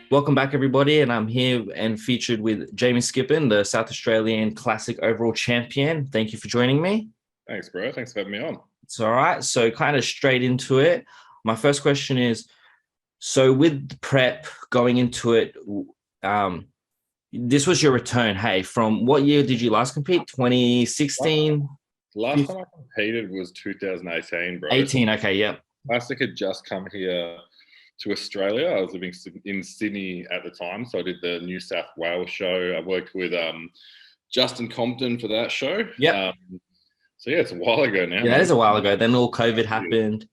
Welcome back, everybody, and I'm here and featured with Jamie Skippen, the South Australian Classic overall champion. Thank you for joining me. Thanks, bro. Thanks for having me on. It's all right. So kind of straight into it. My first question is, so with the prep going into it, this was your return, hey, from what year did you last compete? 2016? Last time I competed was 2018, bro. 18, okay, yep. Classic had just come here to Australia. I was living in Sydney at the time, so I did the New South Wales show. I worked with Justin Compton for that show. Yeah. So yeah, it's a while ago now. Yeah, that is a while ago. Then all COVID happened.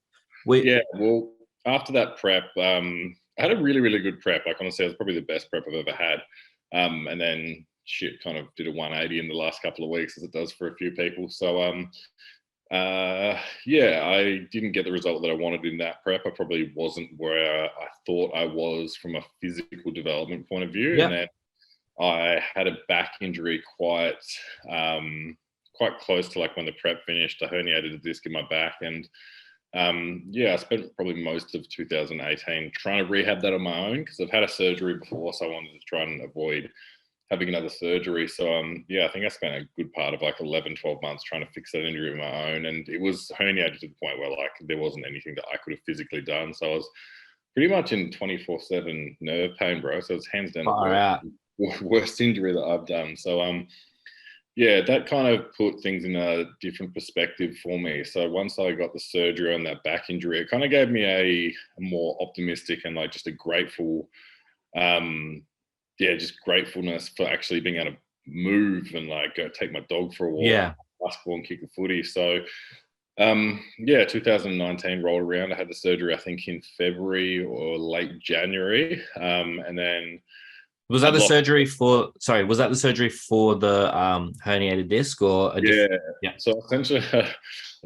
Well, after that prep, I had a really, really good prep. Like honestly, it was probably the best prep I've ever had. And then shit kind of did a 180 in the last couple of weeks, as it does for a few people. So I didn't get the result that I wanted in that prep. I probably wasn't where I thought I was from a physical development point of view. Yep. And then I had a back injury quite close to like when the prep finished. I herniated a disc in my back, and I spent probably most of 2018 trying to rehab that on my own, because I've had a surgery before, so I wanted to try and avoid having another surgery. So I think I spent a good part of like 11, 12 months trying to fix that injury on my own, and it was herniated to the point where like there wasn't anything that I could have physically done. So I was pretty much in 24/7 nerve pain, bro. So it's hands down the worst injury that I've done. So that kind of put things in a different perspective for me. So once I got the surgery on that back injury, it kind of gave me a more optimistic and like just a grateful just gratefulness for actually being able to move and like go take my dog for a walk, basketball and kick a footy. So 2019 rolled around. I had the surgery, I think in February or late January. And then was that the surgery for the herniated disc or So essentially I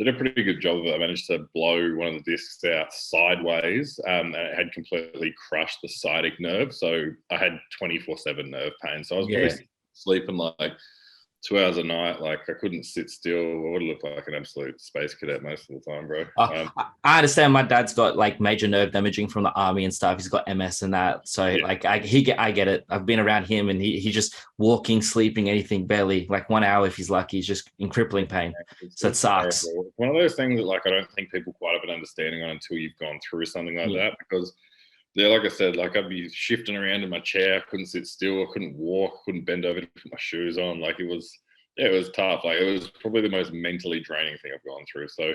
did a pretty good job of it. I managed to blow one of the discs out sideways, and it had completely crushed the sciatic nerve. So I had 24/7 nerve pain. So I was probably sleeping like 2 hours a night. Like I couldn't sit still. I would look like an absolute space cadet most of the time, bro. I understand. My dad's got like major nerve damaging from the army and stuff. He's got MS and that. So I get it. I've been around him, and he just walking, sleeping, anything, barely like 1 hour if he's lucky. He's just in crippling pain. So it sucks. Terrible. It's one of those things that like I don't think people quite have an understanding on until you've gone through something like that, because like I said, like I'd be shifting around in my chair, I couldn't sit still, I couldn't walk, couldn't bend over to put my shoes on. Like it was tough. Like it was probably the most mentally draining thing I've gone through. So,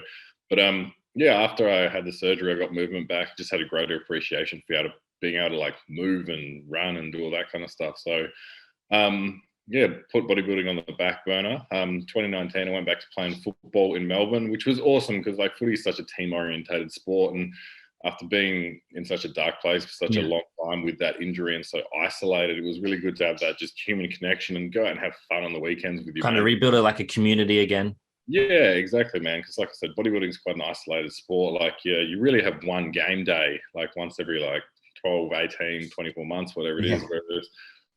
but after I had the surgery, I got movement back. Just had a greater appreciation for being able to like move and run and do all that kind of stuff. So, put bodybuilding on the back burner. 2019, I went back to playing football in Melbourne, which was awesome because like footy is such a team-orientated sport, and after being in such a dark place for such a long time with that injury and so isolated, it was really good to have that just human connection and go out and have fun on the weekends with you. Kind of rebuild it like a community again. Yeah, exactly, man. Because like I said, bodybuilding is quite an isolated sport. Like, you really have one game day, like once every like 12, 18, 24 months, whatever it is. Whereas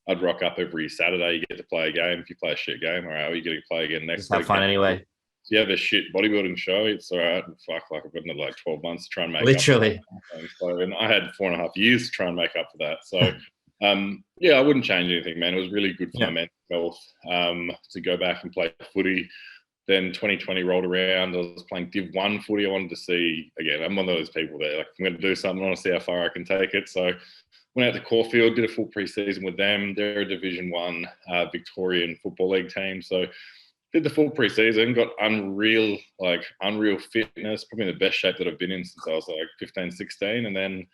I'd rock up every Saturday, you get to play a game. If you play a shit game, all right, you get to play again next week. Have fun anyway. If you have a shit bodybuilding show, it's all right. Fuck, like I've got another like 12 months to try and make literally. So, and I had 4.5 years to try and make up for that. So, I wouldn't change anything, man. It was really good for my mental health to go back and play footy. Then 2020 rolled around. I was playing Div 1 footy. I wanted to see, again, I'm one of those people that like, I'm going to do something. I want to see how far I can take it. So went out to Caulfield, did a full pre-season with them. They're a Division 1 Victorian Football League team. So did the full pre-season, got unreal fitness, probably in the best shape that I've been in since I was like 15, 16. And then,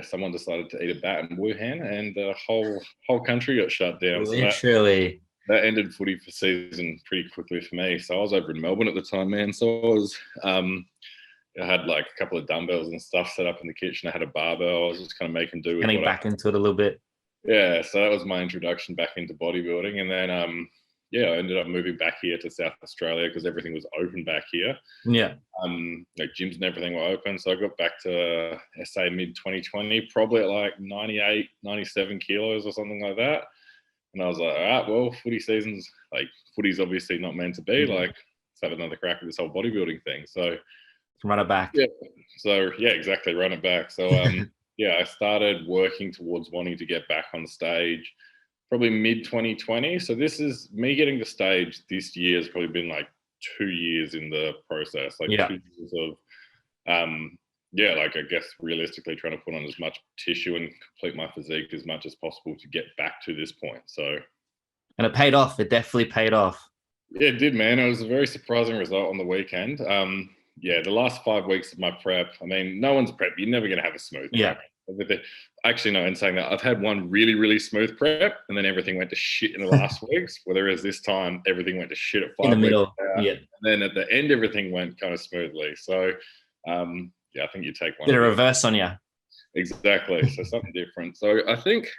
someone decided to eat a bat in Wuhan, and the whole country got shut down. Literally. So that ended footy for season pretty quickly for me. So I was over in Melbourne at the time, man. So I was, I had like a couple of dumbbells and stuff set up in the kitchen. I had a barbell. I was just kind of making do with getting back into it a little bit. Yeah, so that was my introduction back into bodybuilding. And then, I ended up moving back here to South Australia because everything was open back here. Yeah. Like gyms and everything were open. So I got back to SA mid-2020, probably at like 98, 97 kilos or something like that. And I was like, all right, well, footy's obviously not meant to be. Like, let's have another crack at this whole bodybuilding thing. So run it back. Yeah. So, exactly, run it back. So, yeah, I started working towards wanting to get back on stage probably mid 2020. So this is me getting to stage this year has probably been like 2 years in the process, like Yeah. 2 years of, yeah, like I guess realistically trying to put on as much tissue and complete my physique as much as possible to get back to this point. So, And it paid off. It definitely paid off. yeah, it did, man. It was a very surprising result on the weekend. Yeah, the last 5 weeks of my prep, I mean, no one's prep. You're never going to have a smooth Yeah. prep. Actually, no, in saying that, I've had one really, really smooth prep, and then everything went to shit in the last weeks. Whereas this time, everything went to shit at 5 In the weeks middle. out, Yeah. and then at the end, everything went kind of smoothly. So, yeah, I think you take one. Did a reverse on you. Exactly. So something different. So I think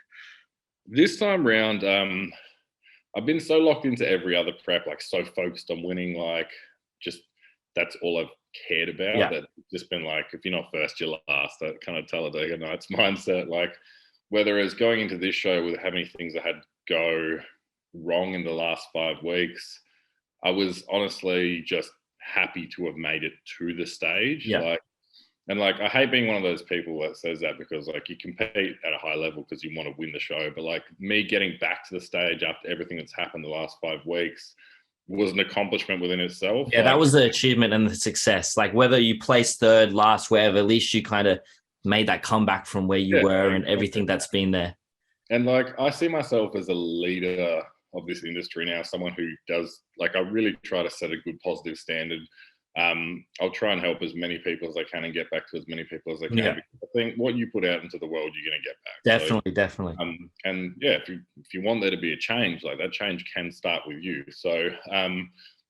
this time round, I've been so locked into every other prep, like so focused on winning, like just that's all I've cared about. Yeah. That it's just been like, if you're not first, you're last. That kind of Talladega Nights mindset. Like, whether it's going into this show with how many things I had go wrong in the last 5 weeks, I was honestly just happy to have made it to the stage. Yeah. Like, I hate being one of those people that says that, because like you compete at a high level because you want to win the show. But like me getting back to the stage after everything that's happened the last 5 weeks was an accomplishment within itself. Yeah, that was the achievement and the success. Like whether you placed third, last, wherever, at least you kind of made that comeback from where you were and everything that's been there. And like, I see myself as a leader of this industry now, someone who does, like, I really try to set a good positive standard. I'll try and help as many people as I can and get back to as many people as I can. Yeah. Because I think what you put out into the world, you're going to get back. Definitely. And yeah, if you want there to be a change, like that change can start with you. So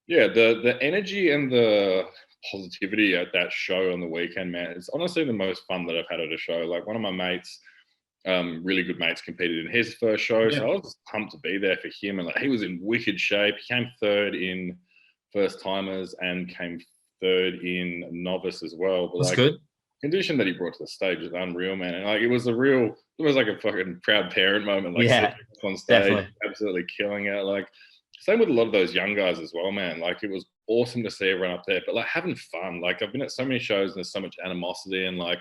yeah, the energy and the positivity at that show on the weekend, man, it's honestly the most fun that I've had at a show. Like, one of my mates, really good mates, competed in his first show. So I was pumped to be there for him. And like, he was in wicked shape. He came third in first timers and came third in novice as well. But that's like, good. Condition that he brought to the stage was unreal, man. And like, it was like a fucking proud parent moment. Like, Yeah, on stage, definitely. absolutely killing it. Like, same with a lot of those young guys as well, man. Like, it was awesome to see everyone up there, but like having fun. Like, I've been at so many shows and there's so much animosity, and like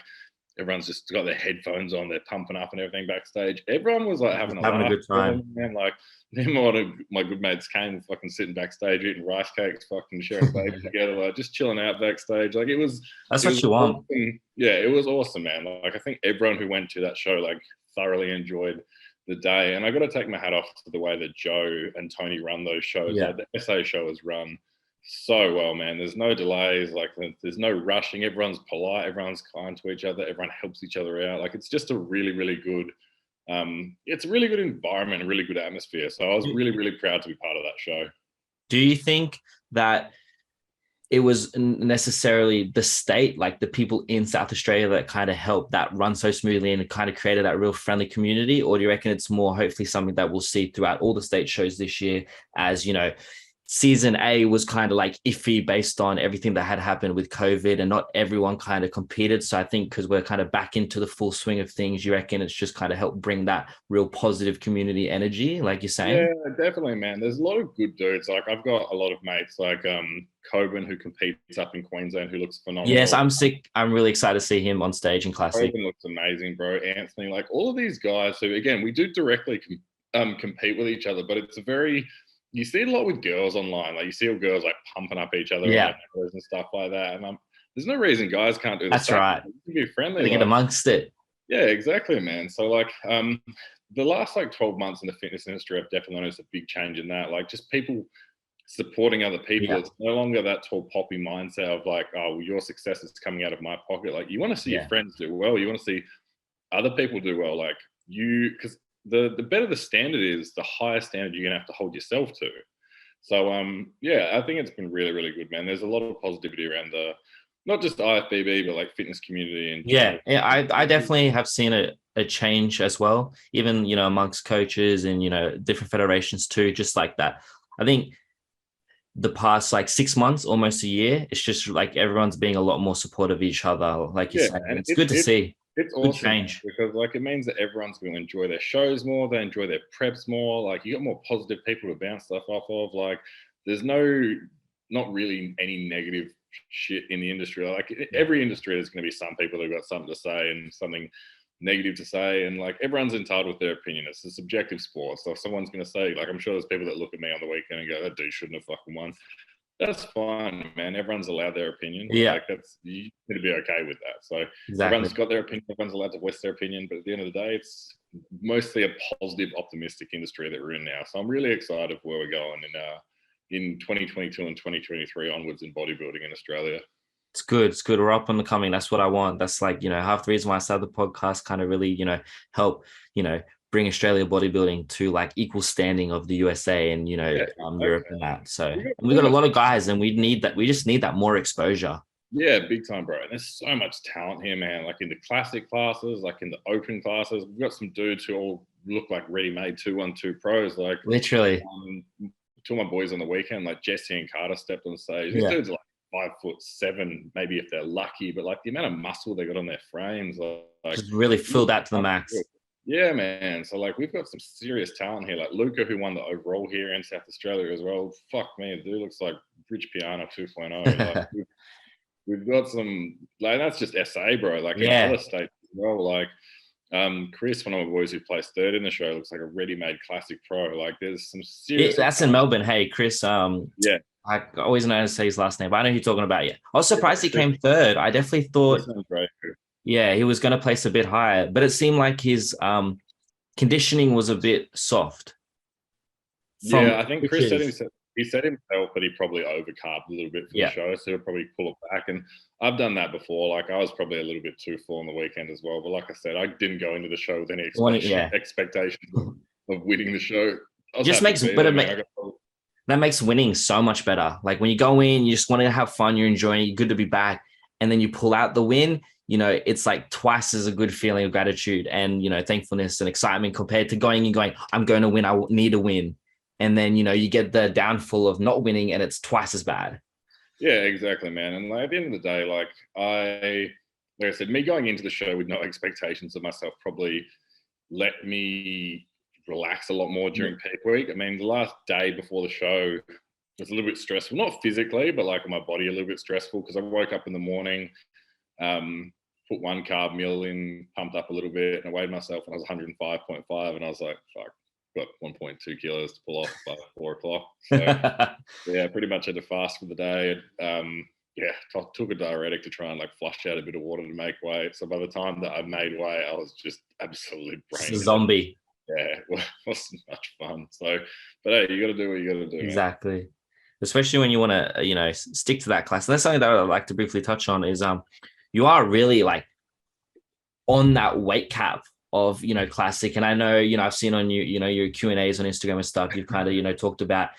everyone's just got their headphones on, they're pumping up and everything backstage. Everyone was like having a good time. Man, like, one of my good mates came fucking sitting backstage eating rice cakes, fucking sharing baby together, like just chilling out backstage. Like, that's what you want. Awesome. Yeah, it was awesome, man. Like, I think everyone who went to that show like thoroughly enjoyed the day. And I got to take my hat off to the way that Joe and Tony run those shows. Yeah. Like, the SA show is run so well, man. There's no delays, like there's no rushing. Everyone's polite, everyone's kind to each other, everyone helps each other out. Like, it's just a really, really good it's a really good environment, a really good atmosphere. So I was really, really proud to be part of that show. Do you think that it was necessarily the state, like the people in South Australia, that kind of helped that run so smoothly and kind of created that real friendly community? Or do you reckon it's more hopefully something that we'll see throughout all the state shows this year, as, you know, season A was kind of like iffy based on everything that had happened with COVID and not everyone kind of competed. So I think because we're kind of back into the full swing of things, you reckon it's just kind of helped bring that real positive community energy, like you're saying? Yeah, definitely, man. There's a lot of good dudes. Like, I've got a lot of mates like Coben, who competes up in Queensland, who looks phenomenal. Yes, I'm really excited to see him on stage in Classic. Coben looks amazing, bro. Anthony, like all of these guys who, again, we do directly compete with each other, but it's you see it a lot with girls online. Like, you see all girls like pumping up each other and stuff like that. And there's no reason guys can't do that. That's right. You can be friendly. Get amongst it. Yeah, exactly, man. So like the last like 12 months in the fitness industry, I've definitely noticed a big change in that. Like, just people supporting other people. Yeah. It's no longer that tall poppy mindset of like, oh, well, your success is coming out of my pocket. Like, you want to see your friends do well. You want to see other people do well. Like, because the better the standard is, the higher standard you're gonna have to hold yourself to. So yeah, I think it's been really, really good, man. There's a lot of positivity around not just IFBB, but like fitness community. And I definitely have seen a change as well, even, you know, amongst coaches and, you know, different federations too, just like that. I think the past like 6 months, almost a year, it's just like everyone's being a lot more supportive of each other, like you said. And it's good to see. It's awesome change, because like it means that everyone's going to enjoy their shows more, they enjoy their preps more. Like, you got more positive people to bounce stuff off of. Like, there's not really any negative shit in the industry. Like, every industry, there's going to be some people who've got something to say and something negative to say, and like everyone's entitled with their opinion. It's a subjective sport, so if someone's going to say, like, I'm sure there's people that look at me on the weekend and go, that dude shouldn't have fucking won. That's fine, man. Everyone's allowed their opinion. Yeah, like that's, you need to be okay with that. So exactly. everyone's got their opinion. Everyone's allowed to voice their opinion, but at the end of the day, it's mostly a positive, optimistic industry that we're in now. So I'm really excited for where we're going in 2022 and 2023 onwards in bodybuilding in Australia. It's good. It's good. We're up and coming. That's what I want. That's like, half the reason why I started the podcast, kind of really, help, bring Australia bodybuilding to like equal standing of the USA and, Europe and that. So we got a lot of guys and we need that. We just need that more exposure. Yeah, big time, bro. And there's so much talent here, man. Like in the classic classes, like in the open classes, we've got some dudes who all look like ready-made 212 pros. Like literally. Two of my boys on the weekend, like Jesse and Carter stepped on stage. These dudes are like 5'7", maybe if they're lucky, but like the amount of muscle they got on their frames, like just really filled out to the max. Yeah, man. So like we've got some serious talent here. Like Luca, who won the overall here in South Australia as well. Fuck me, the dude looks like Rich Piana 2.0. Like, we've got some, like, that's just SA, bro. Like in other states as well. Like Chris, one of my boys who plays third in the show, looks like a ready-made classic pro. Like there's some serious. That's in Melbourne. Hey, Chris. Yeah. I always know how to say his last name, but I know who you're talking about. Yeah, I was surprised he came third. I definitely thought, he was going to place a bit higher, but it seemed like his conditioning was a bit soft. I think Chris said himself that he probably overcarbed a little bit for the show, so he'll probably pull it back. And I've done that before. Like I was probably a little bit too full on the weekend as well. But like I said, I didn't go into the show with any expectations of winning the show. That makes winning so much better. Like when you go in, you just want to have fun, you're enjoying it, you're good to be back. And then you pull out the win, it's like twice as a good feeling of gratitude and, thankfulness and excitement compared to going and going, I'm going to win, I need to win. And then, you get the downfall of not winning and it's twice as bad. Yeah, exactly, man. And like, at the end of the day, like I said, me going into the show with no expectations of myself probably let me relax a lot more during peak week. I mean, the last day before the show was a little bit stressful, not physically, but like my body a little bit stressful because I woke up in the morning, put one carb meal in, pumped up a little bit, and I weighed myself and I was 105.5, and I was like, fuck, got 1.2 kilos to pull off by 4 o'clock. So yeah, pretty much had to fast for the day. Took a diuretic to try and like flush out a bit of water to make weight. So by the time that I made weight, I was just absolutely brain zombie. Yeah, it wasn't much fun. So, but hey, you got to do what you got to do. Exactly. Man. Especially when you want to, stick to that class. And that's something that I'd like to briefly touch on is, you are really like on that weight cap of, classic. And I know, I've seen on you, your Q&As on Instagram and stuff, you've kind of, talked about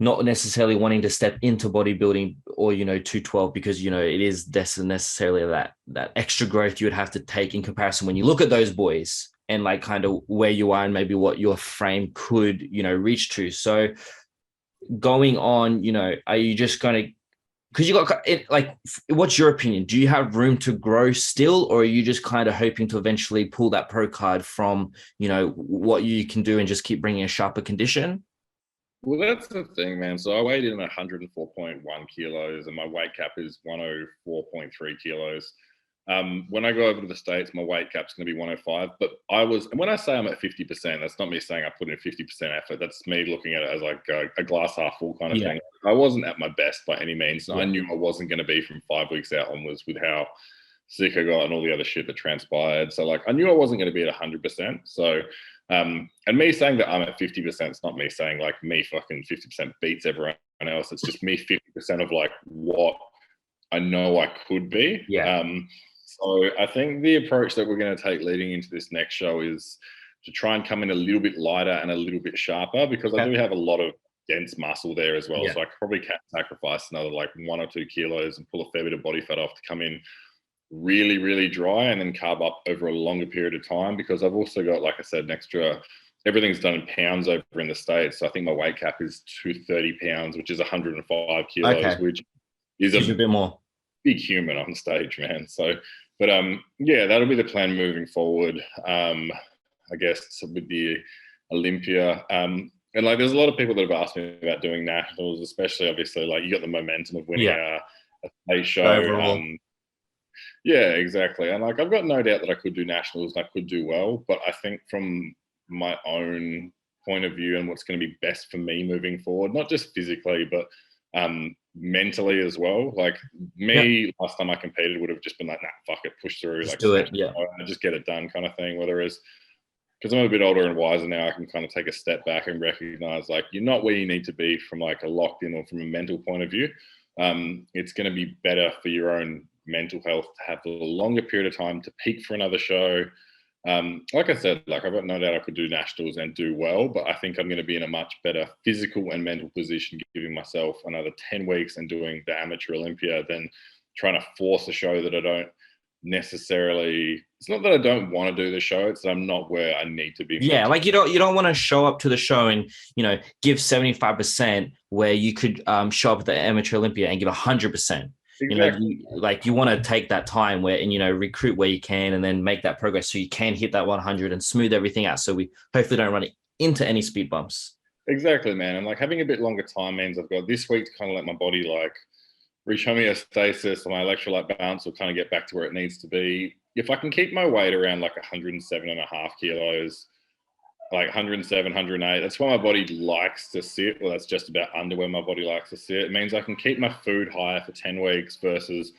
not necessarily wanting to step into bodybuilding or, 212 because, it is necessarily that extra growth you would have to take in comparison when you look at those boys and like kind of where you are and maybe what your frame could, reach to. So going on, are you just going to, because you got it, like, what's your opinion? Do you have room to grow still, or are you just kind of hoping to eventually pull that pro card from, what you can do and just keep bringing a sharper condition? Well, that's the thing, man. So I weighed in at 104.1 kilos and my weight cap is 104.3 kilos. When I go over to the States, my weight cap's going to be 105. But when I say I'm at 50%, that's not me saying I put in 50% effort. That's me looking at it as like a glass half full kind of thing. I wasn't at my best by any means. I knew I wasn't going to be from 5 weeks out onwards with how sick I got and all the other shit that transpired. So like, I knew I wasn't going to be at 100%. So, and me saying that I'm at 50%, it's not me saying like me fucking 50% beats everyone else. It's just me 50% of like what I know I could be. So I think the approach that we're going to take leading into this next show is to try and come in a little bit lighter and a little bit sharper because I do have a lot of dense muscle there as well. So I probably can sacrifice another like 1 or 2 kilos and pull a fair bit of body fat off to come in really, really dry and then carb up over a longer period of time because I've also got, like I said, an extra, everything's done in pounds over in the States. So I think my weight cap is 230 pounds, which is 105 kilos, which is a bit more big human on stage, man. So, but that'll be the plan moving forward. I guess with the Olympia. And like, there's a lot of people that have asked me about doing nationals, especially obviously like you got the momentum of winning a state show. Yeah, exactly. And like, I've got no doubt that I could do nationals and I could do well, but I think from my own point of view and what's going to be best for me moving forward, not just physically, but mentally as well. Like me, last time I competed would have just been like, nah, fuck it, push through, Just like do it. Yeah. just get it done kind of thing. Whereas because I'm a bit older and wiser now, I can kind of take a step back and recognize like you're not where you need to be from like a locked in or from a mental point of view. It's going to be better for your own mental health to have a longer period of time to peak for another show. Like I said, like I've got no doubt I could do nationals and do well, but I think I'm going to be in a much better physical and mental position giving myself another 10 weeks and doing the amateur Olympia than trying to force a show that I don't necessarily. It's not that I don't want to do the show, it's that I'm not where I need to be. Yeah, like you don't want to show up to the show and give 75% where you could show up at the amateur Olympia and give 100%. Exactly. You want to take that time where and recruit where you can and then make that progress so you can hit that 100 and smooth everything out so we hopefully don't run into any speed bumps. Exactly, man. And like having a bit longer time means I've got this week to kind of let my body like reach homeostasis, and my electrolyte balance will kind of get back to where it needs to be. If I can keep my weight around like 107.5 kilos, like 107, 108, that's where my body likes to sit. Well, that's just about under where my body likes to sit. It means I can keep my food higher for 10 weeks versus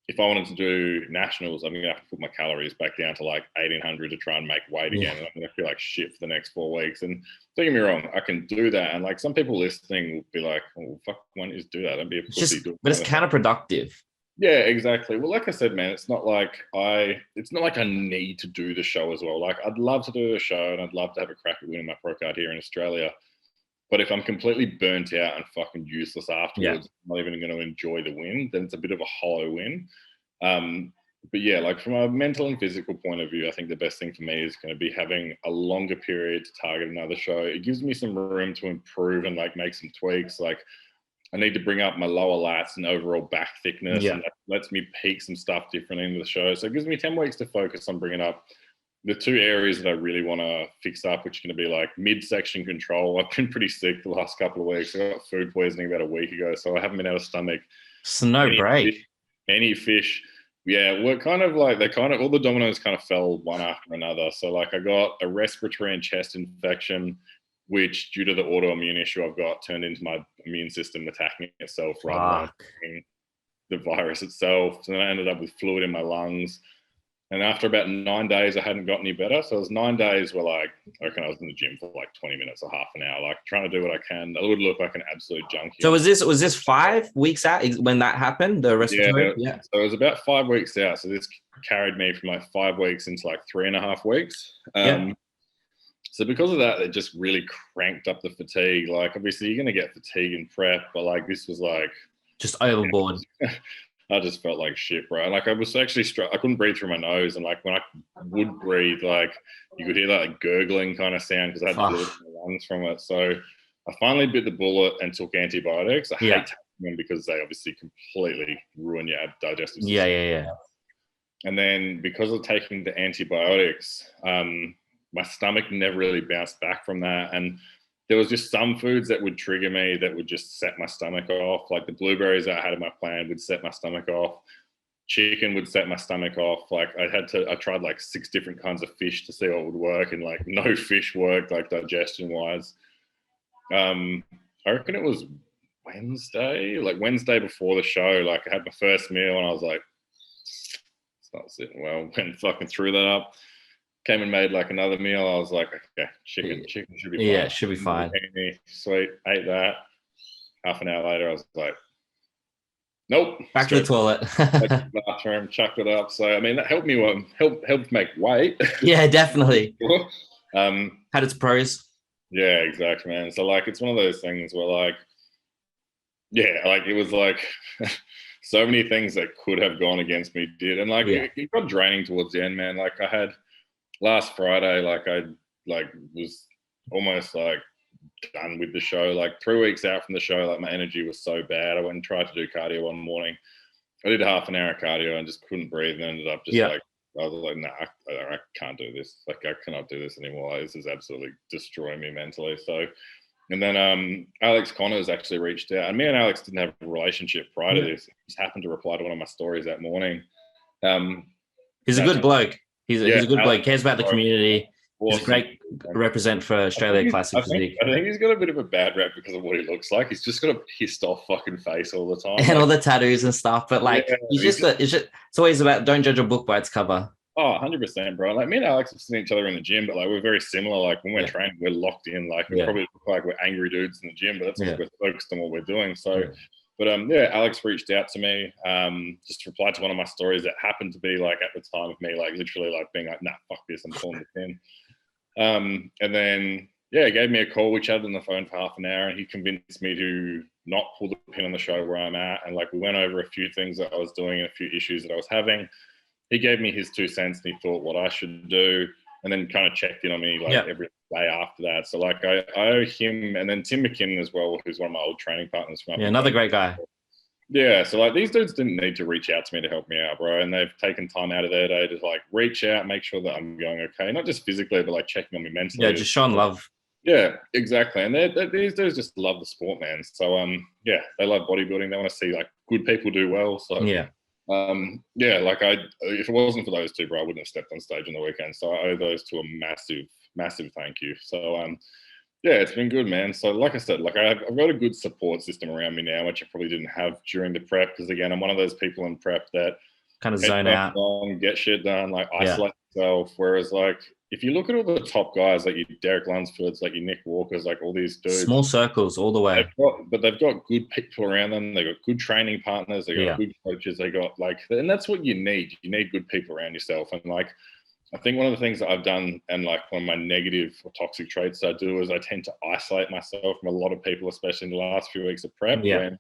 if I wanted to do nationals, I'm going to have to put my calories back down to like 1,800 to try and make weight again. And I'm going to feel like shit for the next 4 weeks. And don't get me wrong, I can do that. And like some people listening will be like, oh, fuck, why don't you just do that? That'd be a pussy. But it's counterproductive. Yeah, exactly. Well, like I said, man, it's not like I need to do the show as well. Like I'd love to do the show and I'd love to have a crack at winning my pro card here in Australia. But if I'm completely burnt out and fucking useless afterwards, I'm not even going to enjoy the win, then it's a bit of a hollow win. But yeah, like from a mental and physical point of view, I think the best thing for me is going to be having a longer period to target another show. It gives me some room to improve and like make some tweaks. Like I need to bring up my lower lats and overall back thickness, and that lets me peak some stuff differently into the show. So it gives me 10 weeks to focus on bringing up the two areas that I really want to fix up, which are going to be like midsection control. I've been pretty sick the last couple of weeks. I got food poisoning about a week ago, so I haven't been able to stomach any fish. Yeah, we're kind of like all the dominoes kind of fell one after another. So like I got a respiratory and chest infection, which due to the autoimmune issue I've got turned into my immune system attacking itself rather than the virus itself. So then I ended up with fluid in my lungs. And after about 9 days, I hadn't got any better. So it was 9 days where like, I reckon I was in the gym for like 20 minutes or half an hour, like trying to do what I can. I would look like an absolute junkie. So was this 5 weeks out when that happened? The respiratory? Yeah. So it was about 5 weeks out. So this carried me from like 5 weeks into like 3.5 weeks. So because of that, it just really cranked up the fatigue. Like obviously you're going to get fatigue in prep, but like this was like just overboard. I just felt like shit, bro. Like I was actually I couldn't breathe through my nose, and like when I would breathe, like you could hear that like gurgling kind of sound because I had fluid in my lungs from it. So I finally bit the bullet and took antibiotics. I hate taking them because they obviously completely ruin your digestive system. Yeah. And then because of taking the antibiotics, my stomach never really bounced back from that. And there was just some foods that would trigger me that would just set my stomach off. Like the blueberries that I had in my plan would set my stomach off. Chicken would set my stomach off. Like I tried like 6 different kinds of fish to see what would work, and like no fish worked, like digestion wise. I reckon it was Wednesday before the show. Like I had my first meal and I was like, it's not sitting well. Went fucking threw that up. Came and made like another meal. I was like, okay, chicken should be fine. Yeah, should be fine. Sweet, ate that. Half an hour later, I was like, nope. Back to the toilet. Back to the bathroom, chucked it up. So I mean, that helped me helped make weight. Yeah, definitely. Had its pros. Yeah, exactly, man. So like, it's one of those things where like, yeah, like it was like so many things that could have gone against me did, and like it got draining towards the end, man. Like I had. Last Friday, like I was almost like done with the show. Like 3 weeks out from the show, like my energy was so bad. I went and tried to do cardio one morning. I did half an hour of cardio and just couldn't breathe, and ended up just like I was like, nah, I can't do this. Like I cannot do this anymore. Like, this is absolutely destroying me mentally. So, and then Alex Connors actually reached out, and me and Alex didn't have a relationship prior to this. He just happened to reply to one of my stories that morning. Um, He's a good bloke. He's a good bloke. Cares about the community. Awesome. He's a great represent for Australia Classic Physique. I think he's got a bit of a bad rep because of what he looks like. He's just got a pissed off fucking face all the time. And all the tattoos and stuff. But like, it's always about don't judge a book by its cover. Oh, 100%, bro. Like me and Alex have seen each other in the gym, but like we're very similar. Like when we're training, we're locked in. Like we probably look like we're angry dudes in the gym, but that's because we're focused on what we're doing. So, but Alex reached out to me, just replied to one of my stories that happened to be like at the time of me, like literally like being like, nah, fuck this, I'm pulling the pin. And then he gave me a call. We chatted on the phone for half an hour, and he convinced me to not pull the pin on the show where I'm at. And like we went over a few things that I was doing and a few issues that I was having. He gave me his 2 cents and he thought what I should do, and then kind of checked in on me like every day after that. So like I owe him, and then Tim McKinnon as well, who's one of my old training partners. Another great guy. Yeah, so like these dudes didn't need to reach out to me to help me out, bro, and they've taken time out of their day to like reach out, make sure that I'm going okay, not just physically, but like checking on me mentally. Yeah, just showing love. Yeah, exactly. And these dudes just love the sport, man. So they love bodybuilding. They want to see like good people do well. So like if it wasn't for those two, bro, I wouldn't have stepped on stage on the weekend. So I owe those two a massive thank you. So it's been good, man. So like I said, like I've got a good support system around me now, which I probably didn't have during the prep, because again, I'm one of those people in prep that kind of zone out, get shit done, like isolate myself. Whereas like if you look at all the top guys, like your Derek Lunsfords, like your Nick Walkers, like all these dudes, small circles all the way. They've got good people around them. They've got good training partners. They got good coaches. They got like, and that's what you need. You need good people around yourself. And like, I think one of the things that I've done, and like one of my negative or toxic traits I do, is I tend to isolate myself from a lot of people, especially in the last few weeks of prep. When,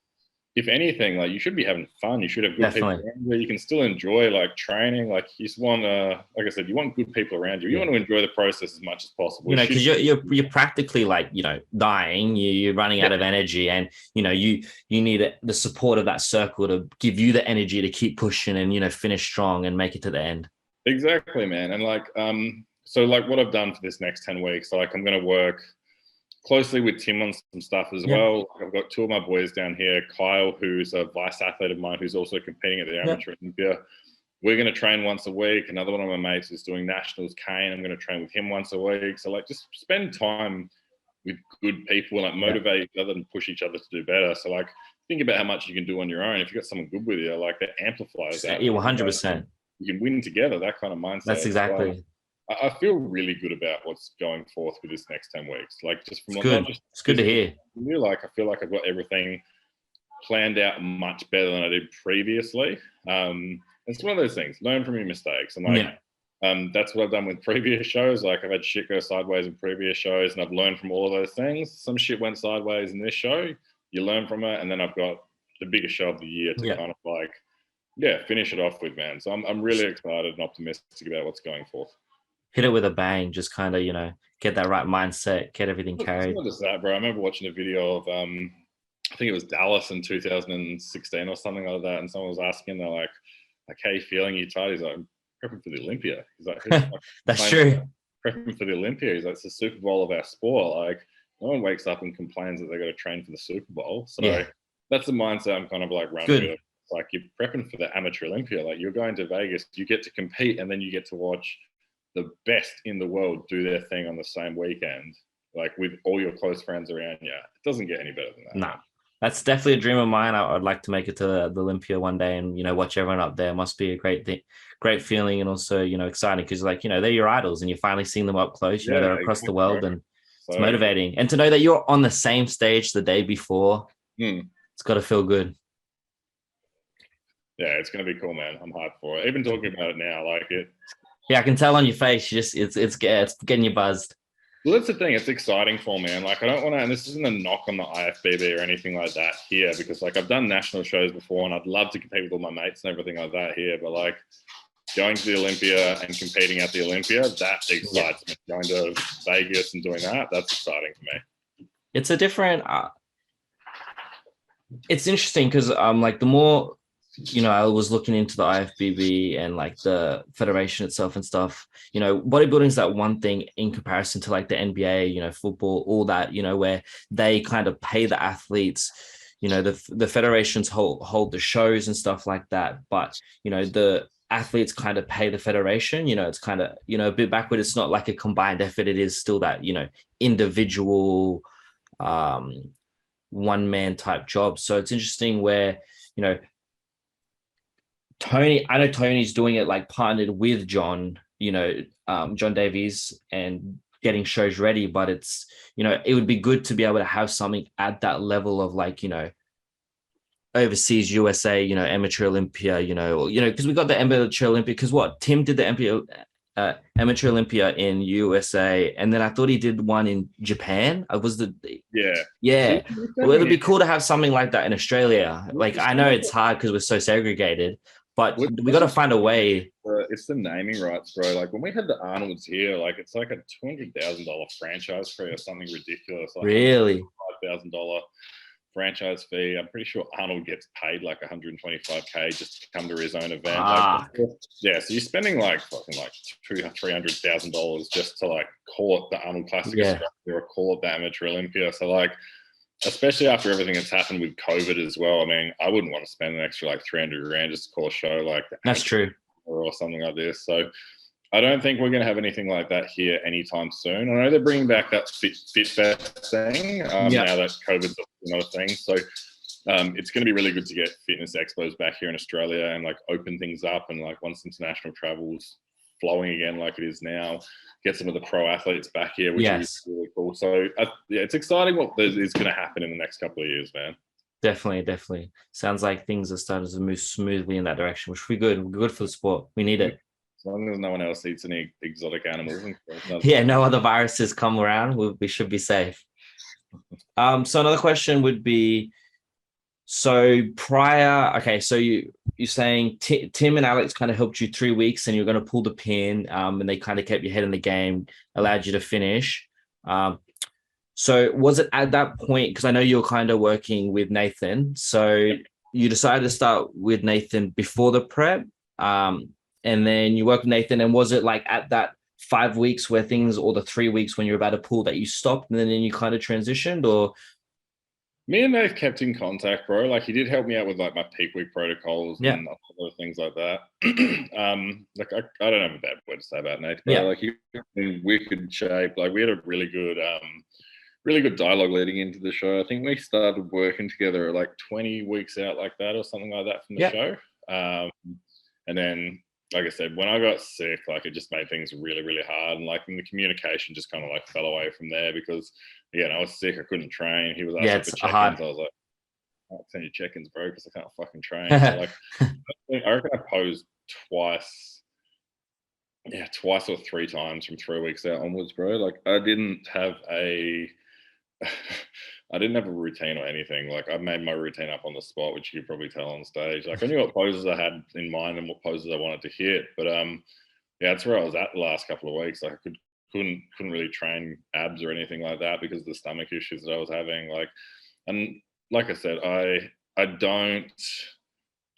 if anything, like you should be having fun. You should have good people around you. You can still enjoy like training. Like you just want to, like I said, you want good people around you. You want to enjoy the process as much as possible. You know, because you're practically like, you know, dying. You're running out of energy, and you know you need the support of that circle to give you the energy to keep pushing and, you know, finish strong and make it to the end. Exactly, man. And like so like what I've done for this next 10 weeks, like I'm going to work closely with Tim on some stuff as well. I've got two of my boys down here, Kyle, who's a vice athlete of mine, who's also competing at the Amateur Olympia. We're going to train once a week. Another one of my mates is doing nationals, Kane. I'm going to train with him once a week. So like just spend time with good people and like motivate each other and push each other to do better. So like think about how much you can do on your own. If you've got someone good with you, like that amplifies that. Yeah, 100%. You can win together, that kind of mindset. That's exactly. I feel really good about what's going forth with this next 10 weeks. Like just from it's good to hear. Like I feel like I've got everything planned out much better than I did previously. It's one of those things. Learn from your mistakes, and like that's what I've done with previous shows. Like I've had shit go sideways in previous shows, and I've learned from all of those things. Some shit went sideways in this show. You learn from it, and then I've got the biggest show of the year to kind of like finish it off with, man. So I'm really excited and optimistic about what's going forth. Hit it with a bang, just kind of, you know, get that right mindset, get everything carried. It's not just that, bro. I remember watching a video of, I think it was Dallas in 2016 or something like that, and someone was asking, they're like, how you feeling? You tired? He's like, I'm prepping for the Olympia. He's like, that's true. Prepping for the Olympia. He's like, it's the Super Bowl of our sport. Like, no one wakes up and complains that they got to train for the Super Bowl. So that's the mindset I'm kind of like running with. It's like you're prepping for the Amateur Olympia. Like you're going to Vegas, you get to compete, and then you get to watch the best in the world do their thing on the same weekend, like with all your close friends around you. It doesn't get any better than that. No, that's definitely a dream of mine. I'd like to make it to the Olympia one day and, you know, watch everyone up there. It must be a great thing, great feeling, and also, you know, exciting because, like, you know, they're your idols and you're finally seeing them up close. You know, they're across the world, and it's motivating. And to know that you're on the same stage the day before, it's got to feel good. Yeah, it's going to be cool, man. I'm hyped for it. Even talking about it now, like it. Yeah, I can tell on your face. It's getting you buzzed. Well, that's the thing. It's exciting for me, and like I don't want to. And this isn't a knock on the IFBB or anything like that here, because like I've done national shows before, and I'd love to compete with all my mates and everything like that here. But like going to the Olympia and competing at the Olympia, that excites me. Going to Vegas and doing that's exciting for me. It's a different. It's interesting because like the more, you know, I was looking into the IFBB and like the federation itself and stuff, you know, bodybuilding is that one thing in comparison to like the NBA, you know, football, all that, you know, where they kind of pay the athletes, you know, the federations hold the shows and stuff like that. But, you know, the athletes kind of pay the federation. It's kind of, a bit backward. It's not like a combined effort. It is still that, individual one-man type job. So it's interesting where, I know Tony's doing it like partnered with John, John Davies, and getting shows ready, but it's, it would be good to be able to have something at that level of like, overseas USA, amateur Olympia, because we got the amateur Olympia, because Tim did the amateur Olympia in USA, and then I thought he did one in Japan. Yeah. Well, it'd be cool to have something like that in Australia. Like, I know it's hard because we're so segregated, but we got to find a way. It's the naming rights, bro. Like when we had the Arnolds here, like it's like a $200,000 franchise fee or something ridiculous. Like really? $5,000 franchise fee. I'm pretty sure Arnold gets paid like $125K just to come to his own event. Like, yeah, so you're spending like fucking like $300,000 just to like call it the Arnold Classic or call it the Amateur Olympia. So like, especially after everything that's happened with COVID as well, I mean, I wouldn't want to spend an extra like $300,000 just to call a show like the That's true, or something like this. So I don't think we're going to have anything like that here anytime soon. I know they're bringing back that FitFest thing now that COVID's not a thing. So it's going to be really good to get fitness expos back here in Australia and like open things up. And like once international travel's flowing again like it is now, get some of the pro athletes back here, which is really cool. So it's exciting what is going to happen in the next couple of years, man. Definitely. Sounds like things are starting to move smoothly in that direction, which would be good. Good for the sport. We need it. As long as no one else eats any exotic animals. No other viruses come around, we should be safe. So another question would be, so you're saying Tim and Alex kind of helped you 3 weeks and you're going to pull the pin, and they kind of kept your head in the game, allowed you to finish. So was it at that point, because I know you're kind of working with Nathan, so you decided to start with Nathan before the prep, and then you worked with Nathan, and was it like at that 5 weeks or the 3 weeks when you're about to pull that you stopped and then you kind of transitioned? Or me and Nate kept in contact, bro. Like he did help me out with like my peak week protocols and other things like that. Like I don't have a bad word to say about Nate, but like he was in wicked shape. Like we had a really good dialogue leading into the show. I think we started working together like 20 weeks out like that or something like that from the show. And then, like I said, when I got sick, like it just made things really, really hard. And like the communication just kind of like fell away from there because, again, I was sick. I couldn't train. He was asking for check-ins. I was like, I can't send you check-ins, bro, because I can't fucking train. So like, I reckon I posed twice or 3 times from 3 weeks out onwards, bro. Like I didn't have a routine or anything. Like I made my routine up on the spot, which you could probably tell on stage. Like I knew what poses I had in mind and what poses I wanted to hit. But that's where I was at the last couple of weeks. Like I couldn't really train abs or anything like that because of the stomach issues that I was having. Like, and like I said, I don't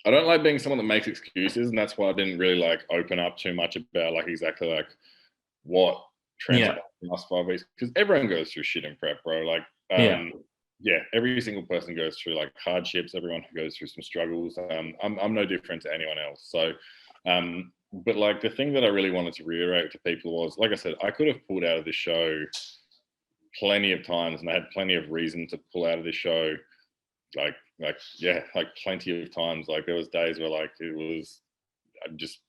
like being someone that makes excuses, and that's why I didn't really like open up too much about like exactly like what transpired in the last 5 weeks, because everyone goes through shit in prep, bro. Like every single person goes through like hardships. Everyone goes through some struggles. I'm no different to anyone else. So but like the thing that I really wanted to reiterate to people was, like I said, I could have pulled out of this show plenty of times, and I had plenty of reason to pull out of this show like plenty of times. Like there was days where like it was, I just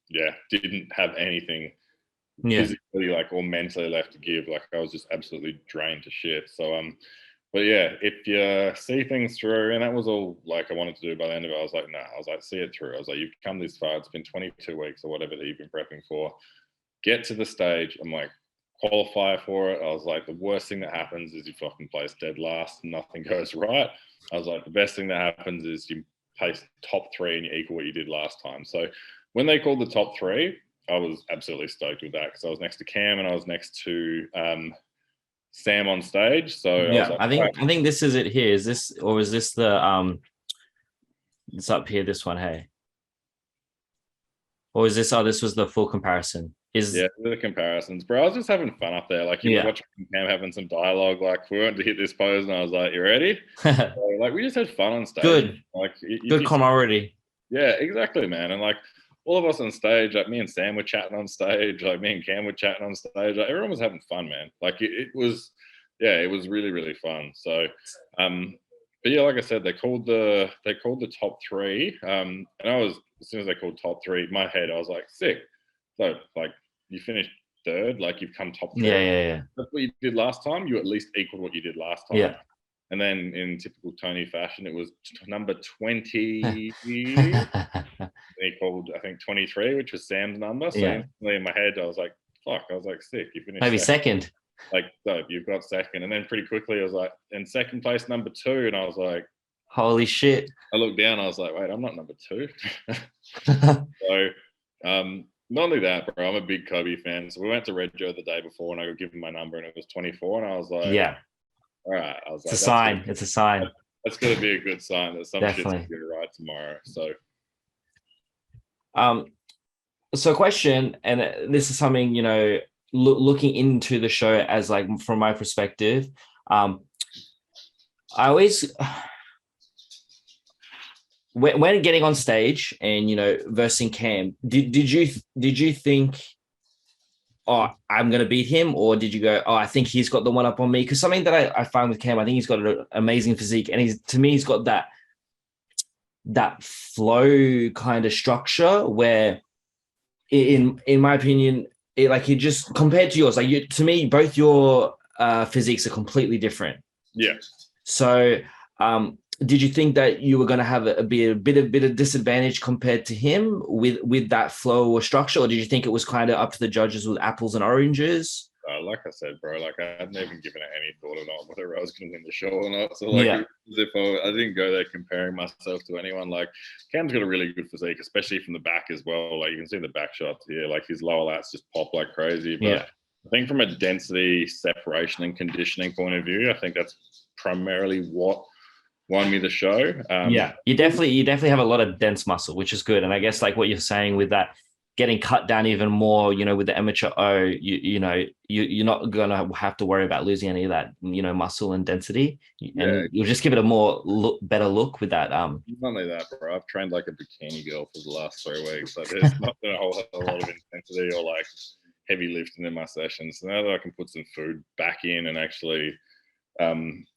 didn't have anything physically like or mentally left to give. Like I was just absolutely drained to shit. So but yeah, if you see things through, and that was all like I wanted to do by the end of it, I was like, nah, I was like, see it through. I was like, you've come this far, it's been 22 weeks or whatever that you've been prepping for, get to the stage. I'm like, qualify for it. I was like, the worst thing that happens is you fucking place dead last and nothing goes right. I was like, the best thing that happens is you place top 3 and you equal what you did last time. So when they called the top 3, I was absolutely stoked with that, because I was next to Cam and I was next to Sam on stage. So I was like, I think this is it here. Is this the it's up here, this one, hey? Or is this this was the full comparison? The comparisons, bro. I was just having fun up there. Like you were watching Cam having some dialogue, like we wanted to hit this pose and I was like, you ready? So, like we just had fun on stage. Good. Like good camaraderie. Yeah, exactly, man. And like all of us on stage, like me and Sam were chatting on stage, like me and Cam were chatting on stage. Like everyone was having fun, man. Like it was, yeah, it was really, really fun. So, but yeah, like I said, they called the top three. And I was, as soon as they called top three, my head, I was like, sick. So like you finished third, like you've come top three. Yeah. That's what you did last time. You at least equaled what you did last time. Yeah. And then in typical Tony fashion, it was number 20. He called, I think, 23, which was Sam's number. So instantly in my head, I was like, fuck. I was like, sick. You finished maybe second. Like, so you've got second. And then pretty quickly, I was like, in second place, number 2. And I was like, holy shit. I looked down. I was like, wait, I'm not number 2. So, not only that, bro, I'm a big Kobe fan. So we went to Red Joe the day before and I got given my number and it was 24. And I was like, yeah. All right. I was like, it's a sign. It's a sign. That's going to be a good sign that some shit's going to get right tomorrow. So question, and this is something, you know, looking into the show as like from my perspective, I always, when getting on stage and, you know, versing Cam, did you think, oh, I'm going to beat him? Or did you go, oh, I think he's got the one up on me? Because something that I find with Cam, I think he's got an amazing physique. And he's got that flow kind of structure where in my opinion, he just compared to yours, like to me, both your physiques are completely different. Yeah. So did you think that you were going to have a bit of disadvantage compared to him with that flow or structure, or did you think it was kind of up to the judges with apples and oranges? Like I said, bro, like I hadn't even given it any thought about whether I was going to win the show or not. So like, as if I didn't go there comparing myself to anyone. Like Cam's got a really good physique, especially from the back as well. Like you can see the back shots here. Like his lower lats just pop like crazy. But I think from a density, separation, and conditioning point of view, I think that's primarily what won me the show. You definitely have a lot of dense muscle, which is good. And I guess like what you're saying with that, getting cut down even more, you know, with the amateur O, you're not going to have to worry about losing any of that, you know, muscle and density. And you'll just give it a more better look with that. Not only that, bro, I've trained like a bikini girl for the last 3 weeks. Like there's not been a whole lot of intensity or like heavy lifting in my sessions. So now that I can put some food back in and actually,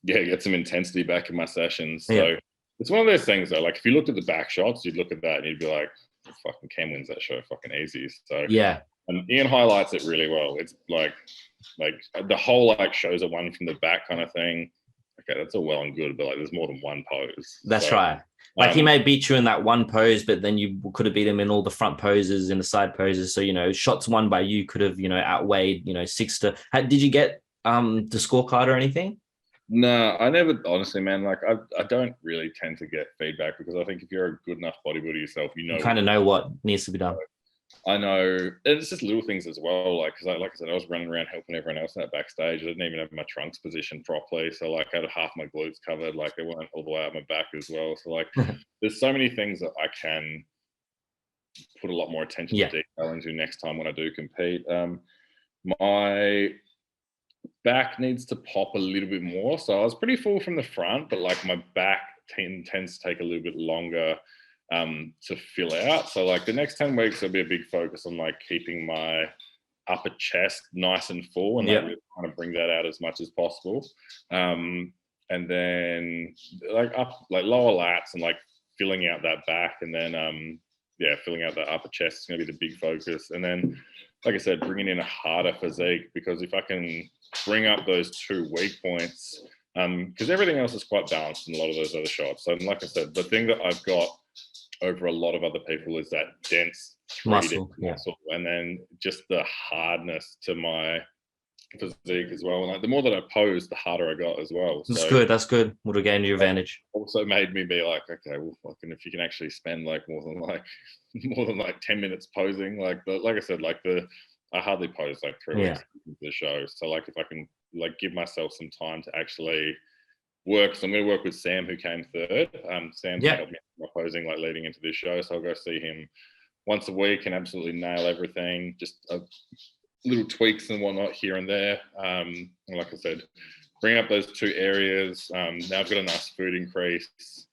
get some intensity back in my sessions. So it's one of those things though, like if you looked at the back shots, you'd look at that and you'd be like, fucking Cam wins that show fucking easy. So and Ian highlights it really well. It's like the whole like shows a one from the back kind of thing. Okay, that's all well and good, but like there's more than one pose. That's right. Like he may beat you in that one pose, but then you could have beat him in all the front poses and the side poses. So, you know, shots won by you could have, you know, outweighed, you know, 6 to. Did you get the scorecard or anything? No, I never, honestly, man, like I don't really tend to get feedback because I think if you're a good enough bodybuilder yourself, you kind of know what needs to be done. I know, and it's just little things as well. Like, because like I said, I was running around helping everyone else in that backstage. I didn't even have my trunks positioned properly. So like I had half my glutes covered, like they weren't all the way out my back as well. So like there's so many things that I can put a lot more attention to detail into next time when I do compete. My back needs to pop a little bit more. So I was pretty full from the front, but like my back tends to take a little bit longer to fill out. So like the next 10 weeks, there'll be a big focus on like keeping my upper chest nice and full and like really trying to bring that out as much as possible. And then like lower lats and like filling out that back, and then filling out that upper chest is going to be the big focus. And then, like I said, bringing in a harder physique, because if I can bring up those 2 weak points, because everything else is quite balanced in a lot of those other shots. So like I said, the thing that I've got over a lot of other people is that dense muscle, and then just the hardness to my physique as well. And like the more that I pose, the harder I got as well. That's good. Would have gained you advantage. Also made me be like, okay, well, fucking if you can actually spend like more than 10 minutes posing, like I said, like I hardly pose like 3 weeks into the show. So like if I can like give myself some time to actually work. So I'm going to work with Sam, who came third. Sam's helped me with my posing like leading into this show. So I'll go see him once a week and absolutely nail everything. Just little tweaks and whatnot here and there. And like I said, bring up those 2 areas. Now I've got a nice food increase.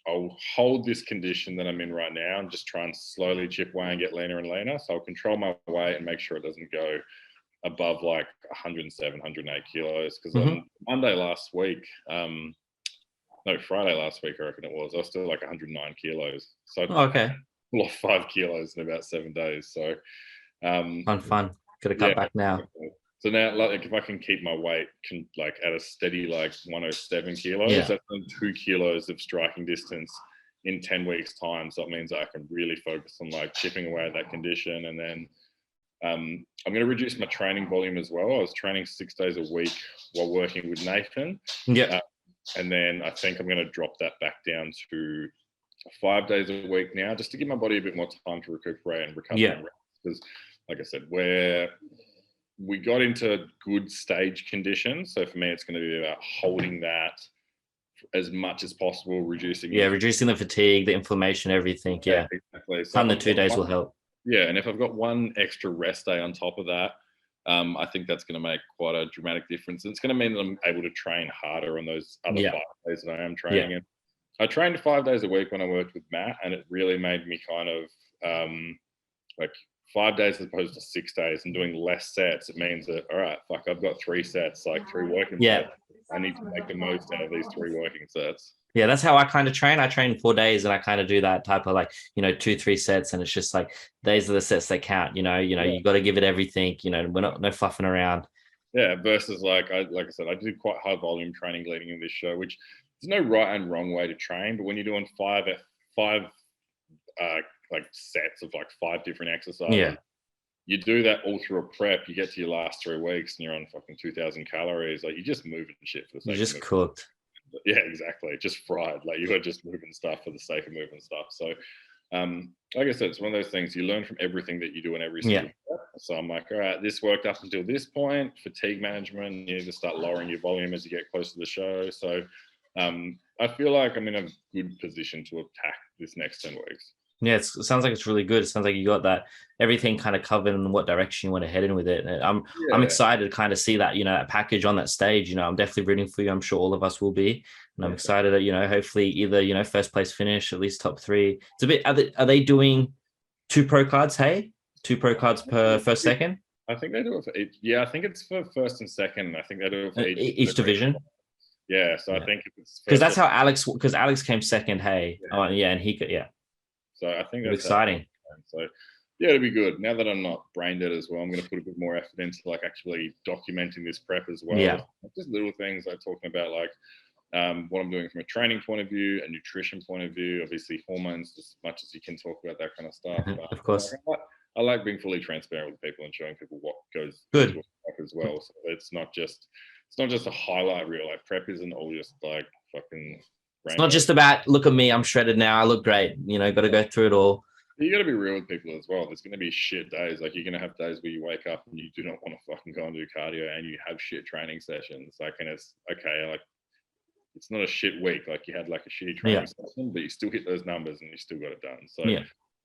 I'll hold this condition that I'm in right now and just try and slowly chip away and get leaner and leaner. So I'll control my weight and make sure it doesn't go above like 107, 108 kilos. Because on Friday last week, I reckon it was, I was still like 109 kilos. So I lost 5 kilos in about 7 days. So fun. Gotta cut back now. So now, like, if I can keep my weight like at a steady like 107 kilos, that's 2 kilos of striking distance in 10 weeks time. So it means I can really focus on like chipping away at that condition. And then I'm going to reduce my training volume as well. I was training 6 days a week while working with Nathan. And then I think I'm going to drop that back down to 5 days a week now, just to give my body a bit more time to recuperate and recover. Because, like I said, we got into good stage conditions. So for me, it's going to be about holding that as much as possible, reducing the fatigue, the inflammation, everything. Yeah, exactly. So the 2 days will help. Yeah, and if I've got one extra rest day on top of that, I think that's going to make quite a dramatic difference. And it's going to mean that I'm able to train harder on those other 5 days that I am training. And I trained 5 days a week when I worked with Matt, and it really made me kind of like 5 days as opposed to 6 days, and doing less sets. It means that, all right, I've got 3 sets, like 3 working sets. I need to make the most out of these 3 working sets. Yeah, that's how I kind of train. I train 4 days, and I kind of do that type of like, 2-3 sets, and it's just like these are the sets that count. You got to give it everything. We're no fluffing around. Yeah, versus like I said, I do quite high volume training leading in this show, which there's no right and wrong way to train. But when you're doing five like sets of like 5 different exercises, you do that all through a prep. You get to your last 3 weeks, and you're on fucking 2,000 calories. Like, you just moving shit for the sake. You just cooked. Yeah, exactly. Just fried. Like, you are just moving stuff for the sake of moving stuff. So, like I said, it's one of those things you learn from everything that you do in every single step. So I'm like, all right, this worked up until this point. Fatigue management, you need to start lowering your volume as you get close to the show. So I feel like I'm in a good position to attack this next 10 weeks. Yeah, it sounds like it's really good. It sounds like you got that everything kind of covered in what direction you want to head in with it. And I'm excited to kind of see that, that package on that stage. I'm definitely rooting for you. I'm sure all of us will be. And I'm excited that, hopefully either, first place finish, at least top 3. It's a bit, are they doing 2 pro cards? Hey, 2 pro cards per first, second? I think they do it for each. Yeah, I think it's for first and second. I think they do it for each division. Yeah. So I think it's because that's how Alex came second. Hey. And he could, So I think that's exciting. So it'll be good. Now that I'm not brain dead as well, I'm going to put a bit more effort into like actually documenting this prep as well. Yeah. Just little things like talking about like what I'm doing from a training point of view, a nutrition point of view, obviously hormones, as much as you can talk about that kind of stuff. Of course. I like being fully transparent with people and showing people what goes into prep as well. So it's not just a highlight reel. Like, prep isn't all just like fucking. It's not just about, look at me, I'm shredded now, I look great. Got to go through it all. You got to be real with people as well. There's going to be shit days. Like, you're going to have days where you wake up and you do not want to fucking go and do cardio, and you have shit training sessions. Like, and it's okay. Like, it's not a shit week. Like, you had like a shitty training session, but you still hit those numbers and you still got it done. So,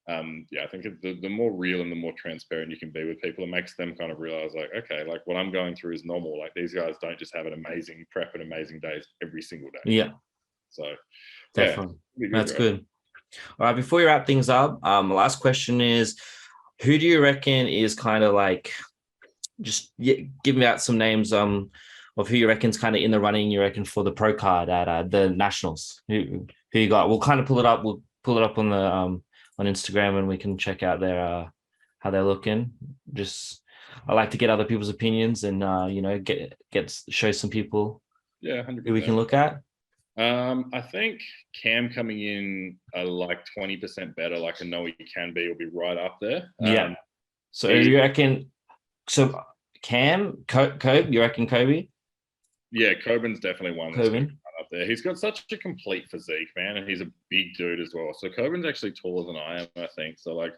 I think the more real and the more transparent you can be with people, it makes them kind of realize, like, okay, like what I'm going through is normal. Like, these guys don't just have an amazing prep and amazing days every single day. Yeah. So definitely, that's good. All right, before you wrap things up, the last question is, who do you reckon is kind of like, just give me out some names of who you reckon's kind of in the running, you reckon, for the pro card at the nationals? Who you got? We'll kind of pull it up. We'll pull it up on the on Instagram, and we can check out their how they're looking. I like to get other people's opinions and show some people 100%. who we can look at. I think Cam coming in like 20% better, like I know he can be, will be right up there. So you reckon? So Cam, Kobe, you reckon Kobe? Yeah, Coben's definitely one that's right up there. He's got such a complete physique, man, and he's a big dude as well. So Coben's actually taller than I am, I think. So like,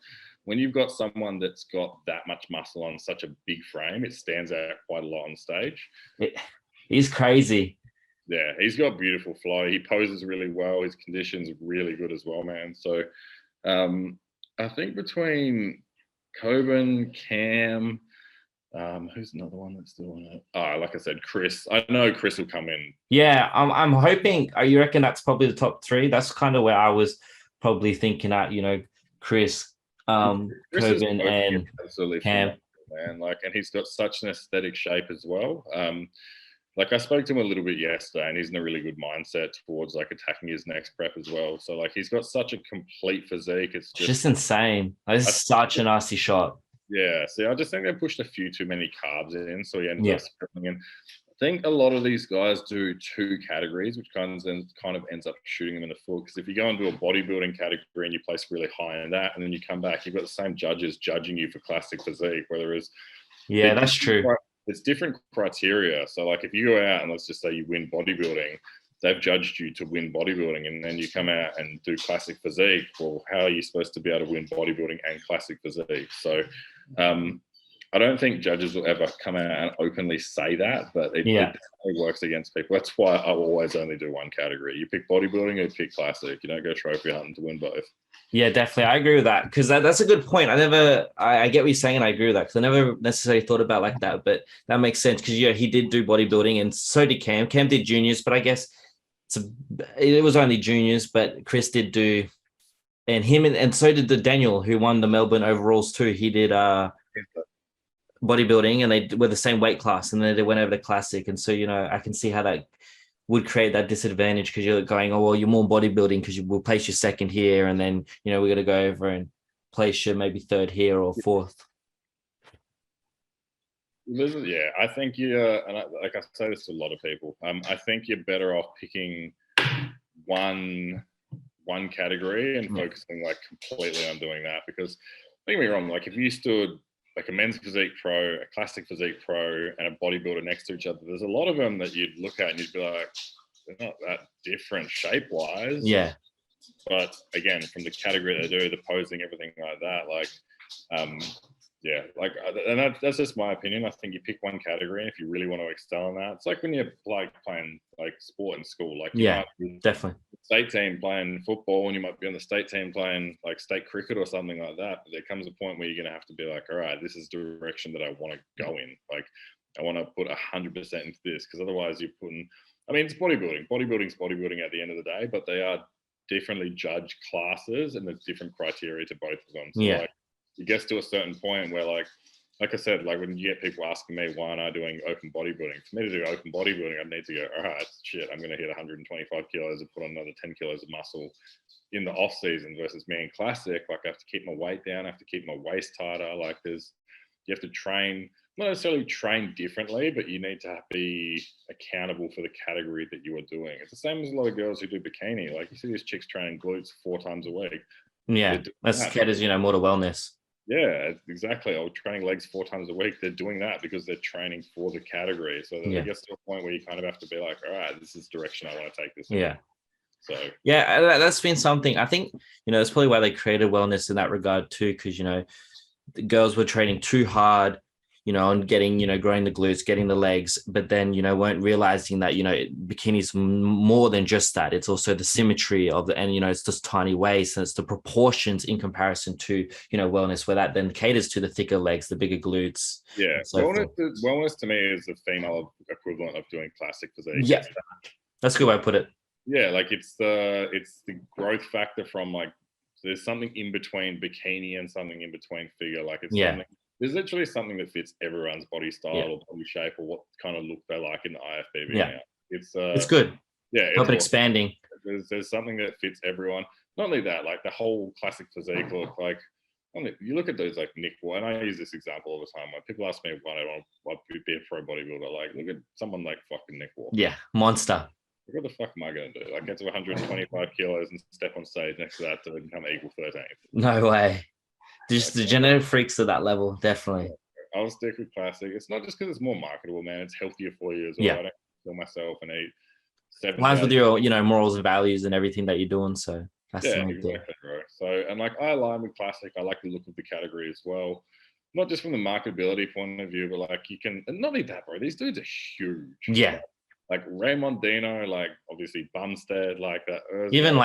when you've got someone that's got that much muscle on such a big frame, it stands out quite a lot on stage. He's crazy. Yeah, he's got beautiful flow. He poses really well. His condition's really good as well, man. So I think between Coben, Cam, Who's another one that's doing it? Like I said, Chris. I know Chris will come in. Yeah, I'm hoping. You reckon that's probably the top three? That's kind of where I was probably thinking at. Chris, Chris is Coben, and absolutely Cam. phenomenal, man. And he's got such an aesthetic shape as well. I spoke to him a little bit yesterday, and he's in a really good mindset towards attacking his next prep as well. So he's got such a complete physique. It's just insane. It's such a nasty shot. Yeah, see, I just think they pushed a few too many carbs in, so he ended up scribbling in. I think a lot of these guys do two categories, which kind of ends up shooting them in the foot. Because if you go into a bodybuilding category and you place really high in that, and then you come back, you've got the same judges judging you for classic physique. Whereas, that's true. It's different criteria. So, if you go out and let's just say you win bodybuilding, they've judged you to win bodybuilding, and then you come out and do classic physique. Well, how are you supposed to be able to win bodybuilding and classic physique? So, I don't think judges will ever come out and openly say that, but it definitely works against people. That's why I will always only do one category. You pick bodybuilding or you pick classic. You don't go trophy hunting to win both. Yeah, definitely. I agree with that because that's a good point. I get what you're saying and I agree with that because I never necessarily thought about it like that, but that makes sense because, he did do bodybuilding and so did Cam. Cam did juniors, but I guess it was only juniors, but Chris did do, and him and so did the Daniel who won the Melbourne overalls too. He did bodybuilding and they were the same weight class and then they went over to classic. And so, I can see how that would create that disadvantage because you're going, oh, well, you're more bodybuilding because you will place your second here. And then, we're going to go over and place your maybe third here or fourth. Yeah, I think and I say this to a lot of people, I think you're better off picking one category and focusing completely on doing that because don't get me wrong, if you stood a men's physique pro, a classic physique pro, and a bodybuilder next to each other, there's a lot of them that you'd look at and you'd be like, they're not that different shape-wise. Yeah. But again, from the category they do, the posing, everything like that, and that's just my opinion. I think you pick one category, and if you really want to excel in that, it's like when you're playing sport in school. Definitely. State team playing football, and you might be on the state team playing state cricket or something like that. But there comes a point where you're going to have to be like, all right, this is the direction that I want to go in. I want to put 100% into this because otherwise you're putting. I mean, it's bodybuilding. Bodybuilding's bodybuilding at the end of the day, but they are differently judged classes, and there's different criteria to both of them. So it gets to a certain point where like I said, when you get people asking me why am I doing open bodybuilding, for me to do open bodybuilding, I need to go, all right, shit, I'm going to hit 125 kilos and put on another 10 kilos of muscle in the off season versus me in classic. I have to keep my weight down. I have to keep my waist tighter. You have to train, not necessarily train differently, but you need to be accountable for the category that you are doing. It's the same as a lot of girls who do bikini. You see these chicks training glutes 4 times a week. Yeah, that's caters, more to wellness. Yeah, exactly. Or training legs 4 times a week. They're doing that because they're training for the category. So it gets to a point where you kind of have to be like, all right, this is the direction I want to take this. Yeah. In. So that's been something. I think, that's probably why they created wellness in that regard too, because, the girls were training too hard, on getting, growing the glutes, getting the legs, but then, weren't realizing that, bikini's more than just that. It's also the symmetry of and, it's just tiny waist and it's the proportions in comparison to, wellness, where that then caters to the thicker legs, the bigger glutes. Yeah. Wellness to me is the female equivalent of doing classic physique. Yeah. That's a good way to put it. Yeah. It's the growth factor from there's something in between bikini and something in between figure. There's literally something that fits everyone's body style or body shape or what kind of look they like in the IFBB. Yeah. Now. It's good. Yeah. Helping expanding. There's something that fits everyone. Not only that, the whole classic physique look, you look at those Nick Wall, and I use this example all the time. When people ask me why I want to be a pro bodybuilder, look at someone like fucking Nick Wall. Yeah, monster. What the fuck am I going to do? Get to 125 kilos and step on stage next to that to become equal 13th. No way. Just the genetic freaks to that level, definitely. I'll stick with classic. It's not just because it's more marketable, man. It's healthier for you as well. I don't kill myself and eat 7 lines with your, morals and values and everything that you're doing. So that's exactly, bro. So, and I align with classic. I like the look of the category as well. Not just from the marketability point of view, but you can, and not only that, bro. These dudes are huge. Yeah. Raymond Dino, obviously Bumstead, that. Even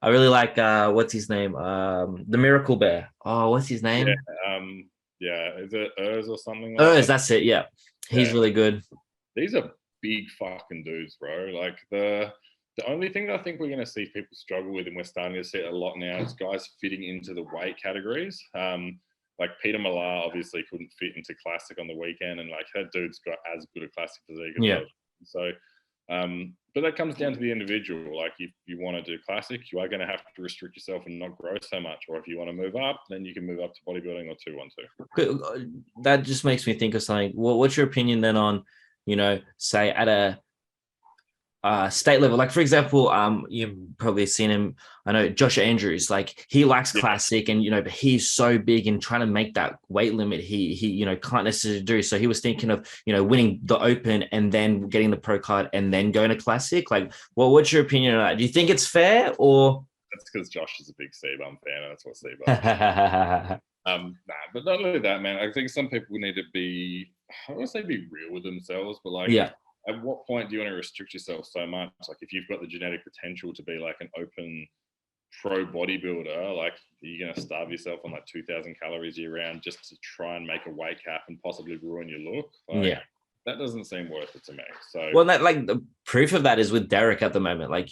I really like what's his name? The Miracle Bear. Oh, what's his name? Yeah, Yeah, is it Oz or something like Oz, that's it. Yeah, he's really good. These are big fucking dudes, bro. Like the only thing that I think we're going to see people struggle with, and we're starting to see it a lot now, is guys fitting into the weight categories. Like Peter Millar obviously couldn't fit into Classic on the weekend, and like that dude's got as good a Classic physique as well. So, but that comes down to the individual. Like if you want to do Classic, you are going to have to restrict yourself and not grow so much. Or if you want to move up, then you can move up to bodybuilding or 212. That just makes me think of something. What's your opinion then on, say at a state level, like for example, you've probably seen him. I know Josh Andrews, like he likes Classic, and but he's so big and trying to make that weight limit. He can't necessarily do. So he was thinking of winning the Open and then getting the pro card and then going to Classic. Like, what's your opinion on that? Do you think it's fair or? That's because Josh is a big C-Bum fan, and that's what C-Bum. But not only that, man. I think some people need to be, I don't want to say be real with themselves, but like, at what point do you want to restrict yourself so much? Like if you've got the genetic potential to be like an open pro bodybuilder, like you're going to starve yourself on like 2,000 calories year round just to try and make a weight cap and possibly ruin your look. Like, that doesn't seem worth it to me. So, well, that like the proof of that is with Derek at the moment. Like,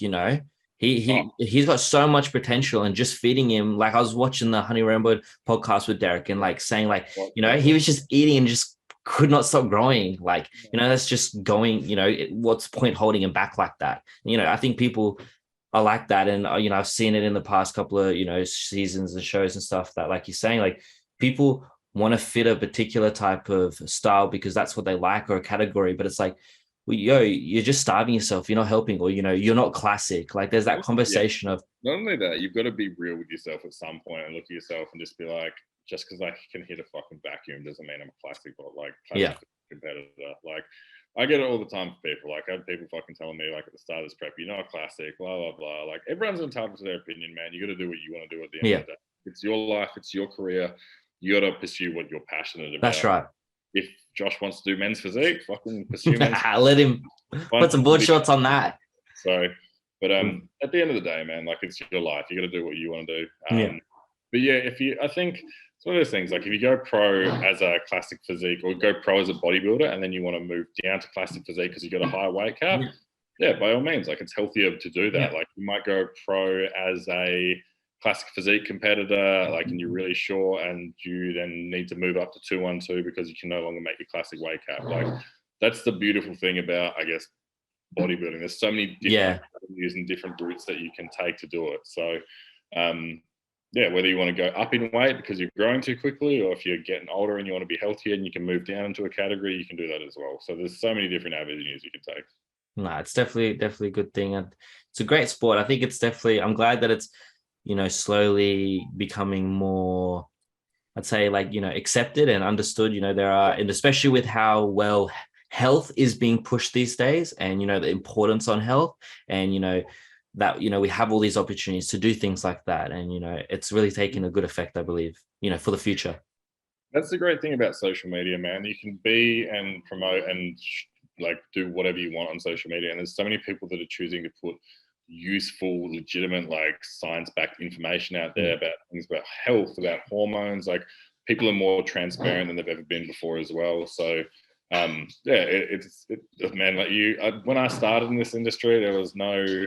he's got so much potential, and just feeding him. Like I was watching the Honey Rainbow podcast with Derek and like saying like, he was just eating and just could not stop growing. Like, that's just going, what's the point holding him back like that? I think people are like that. And, I've seen it in the past couple of, seasons and shows and stuff that, like you're saying, like people want to fit a particular type of style because that's what they like, or a category. But it's like, well, you're just starving yourself. You're not helping, or, you're not Classic. Like there's that conversation of. Not only that, you've got to be real with yourself at some point and look at yourself and just be like, just because I can hit a fucking vacuum doesn't mean I'm a Classic competitor. Like I get it all the time for people. Like I have people fucking telling me like at the start of this prep, you're not a Classic, blah, blah, blah. Like everyone's entitled to their opinion, man. You got to do what you want to do at the end of the day. It's your life. It's your career. You got to pursue what you're passionate about. That's right. If Josh wants to do men's physique, fucking pursue men's physique. Let him put some board shorts on that. So, but at the end of the day, man, like it's your life. You got to do what you want to do. But I think it's one of those things, like if you go pro as a Classic physique or go pro as a bodybuilder and then you want to move down to Classic physique because you got a higher weight cap, by all means, like it's healthier to do that. Like you might go pro as a Classic physique competitor, like, and you're really sure, and you then need to move up to 212 because you can no longer make your Classic weight cap. Like that's the beautiful thing about, I guess, bodybuilding. There's so many different avenues and different routes that you can take to do it. So, whether you want to go up in weight because you're growing too quickly, or if you're getting older and you want to be healthier and you can move down into a category, you can do that as well. So there's so many different avenues you can take. No, it's definitely a good thing. And it's a great sport. I think it's definitely, I'm glad that it's, slowly becoming more, I'd say like, accepted and understood. There are, and especially with how well health is being pushed these days, and, the importance on health, and, that we have all these opportunities to do things like that, and it's really taking a good effect, I believe, for the future. That's the great thing about social media, man. You can be and promote and like do whatever you want on social media, and there's so many people that are choosing to put useful, legitimate, like science-backed information out there about things, about health, about hormones. Like people are more transparent than they've ever been before as well. So it's man, like when I started in this industry, there was no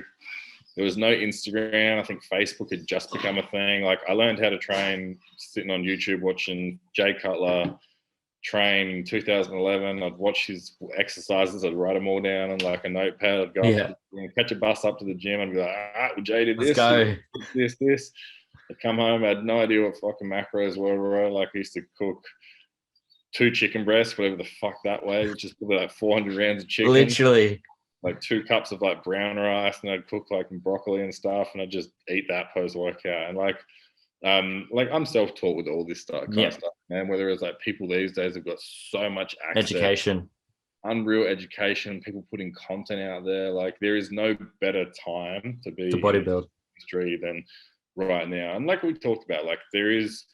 Instagram. I think Facebook had just become a thing. Like I learned how to train sitting on YouTube watching Jay Cutler train in 2011. I'd watch his exercises. I'd write them all down on like a notepad. I'd go catch a bus up to the gym. I'd be like, all right, well, Jay did this, this. I'd come home. I had no idea what fucking macros were, bro. Like I used to cook 2 chicken breasts, whatever the fuck that was, which is probably like 400 grams of chicken. Literally. Like 2 cups of like brown rice, and I'd cook like broccoli and stuff, and I'd just eat that post workout. And like I'm self-taught with all this stuff, kind of stuff, man. Whether it's like people these days have got so much access, unreal education, people putting content out there. Like there is no better time to be bodybuild industry than right now. And like we talked about, like there is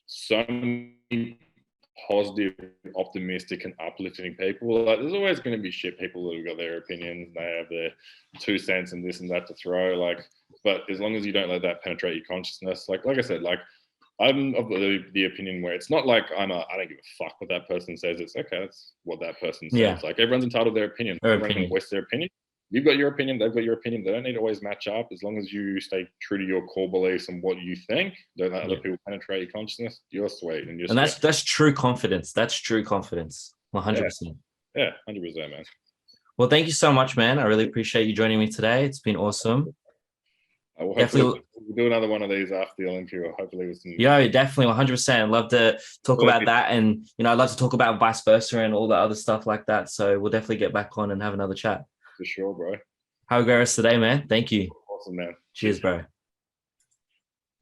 so many positive, optimistic, and uplifting people. Like there's always going to be shit people that have got their opinions, and they have their 2 cents and this and that to throw. Like, but as long as you don't let that penetrate your consciousness, like I said, like I'm of the opinion where it's not like I don't give a fuck what that person says. It's okay, that's what that person says. Yeah. Like everyone's entitled to their opinion. Everyone can voice their opinion. You've got your opinion, they've got your opinion. They don't need to always match up. As long as you stay true to your core beliefs and what you think, don't let other people penetrate your consciousness, you're sweet. And that's true confidence. That's true confidence. 100%. Yeah, 100%, man. Well, thank you so much, man. I really appreciate you joining me today. It's been awesome. Definitely we'll do another one of these after the Olympia, hopefully with some. Yeah, definitely 100%. I'd love to talk about that, and I'd love to talk about vice versa and all the other stuff like that. So we'll definitely get back on and have another chat. For sure, bro. Have a great rest of the day, man. Thank you. Awesome, man. Cheers, bro.